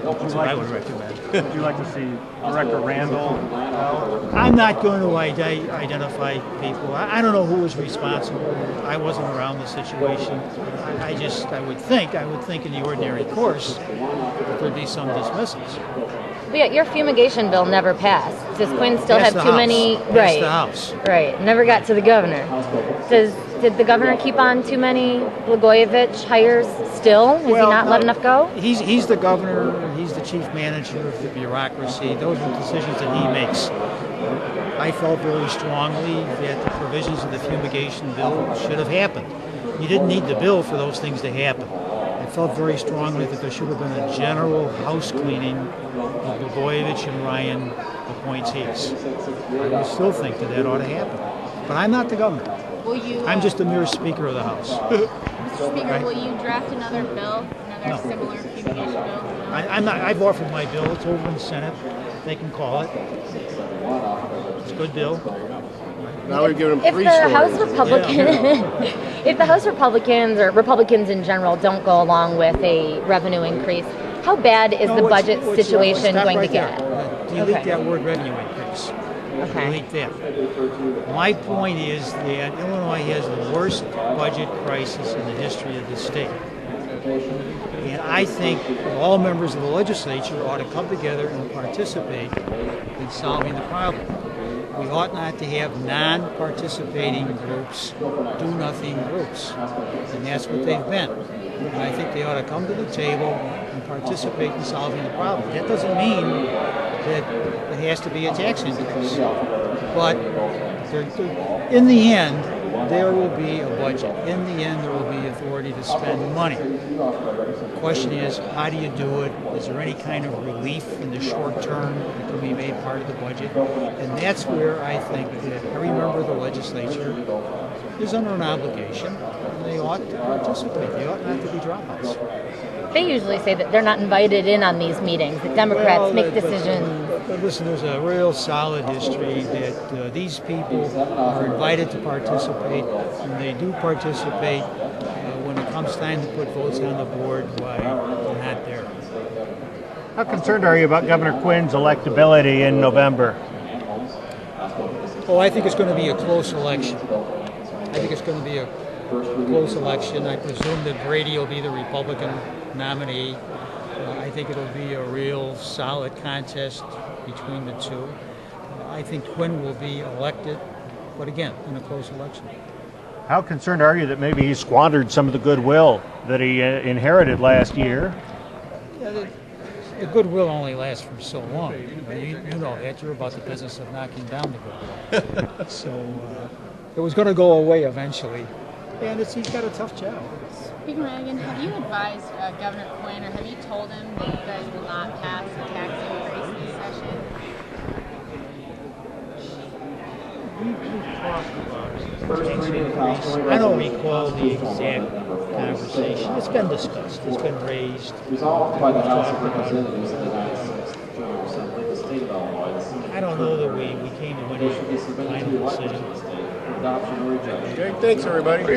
That's what I would recommend. Would you like to see Director Randall out? I'm not going to identify people. I don't know who was responsible. I wasn't around the situation. I would think in the ordinary course that there'd be some dismissals. But yeah, your fumigation bill never passed. Does Quinn still Passed have the too House. many? Passed Right. the House. Right. Never got to the governor. Did the governor keep on too many Blagojevich hires still? Has he not let enough go? He's the governor. He's the chief manager of the bureaucracy. Those are decisions that he makes. I felt very strongly that the provisions of the fumigation bill should have happened. You didn't need the bill for those things to happen. I felt very strongly that there should have been a general house cleaning of Blagojevich and Ryan appointees. I still think that ought to happen. But I'm not the governor. I'm just a mere speaker of the House. Mr. Speaker, will you draft another bill, another similar fumigation bill? I'm not. I've offered my bill. It's over in the Senate. They can call it. It's a good bill. Now we've given them If three the stories. House if the House Republicans or Republicans in general don't go along with a revenue increase, how bad is the budget situation stop going right to get? there. Delete that word revenue increase. Okay. Delete that. My point is that Illinois has the worst budget crisis in the history of the state. And I think all members of the legislature ought to come together and participate in solving the problem. We ought not to have non-participating groups, do-nothing groups. And that's what they've been. And I think they ought to come to the table and participate in solving the problem. That doesn't mean that it has to be a tax increase. But in the end, there will be a budget. In the end, there will be authority to spend money. The question is, how do you do it? Is there any kind of relief in the short term that can be made part of the budget? And that's where I think that every member of the legislature is under an obligation, and they ought to participate. They ought not to be dropouts. They usually say that they're not invited in on these meetings, that Democrats make decisions. But listen, there's a real solid history that these people are invited to participate, and they do participate. When it comes time to put votes on the board, why they're not there. How concerned are you about Governor Quinn's electability in November? Oh, I think it's going to be a close election. I think it's going to be a close election. I presume that Brady will be the Republican nominee. I think it'll be a real solid contest between the two. I think Quinn will be elected, but again, in a close election. How concerned are you that maybe he squandered some of the goodwill that he inherited last year? Yeah, the goodwill only lasts for so long. You know that. You're about the business of knocking down the goodwill. So it was going to go away eventually. And he's got a tough job. Speaker Madigan, have you advised Governor Quinn, or have you told him that you guys will not pass a tax increase this session? We talked about tax increase. I don't recall the exact conversation. It's been discussed. It's been raised. Resolved by the House of Representatives of the United States General Assembly of the State of Illinois. I don't know that we came to any final decision. Adoption or rejection. Okay, thanks everybody.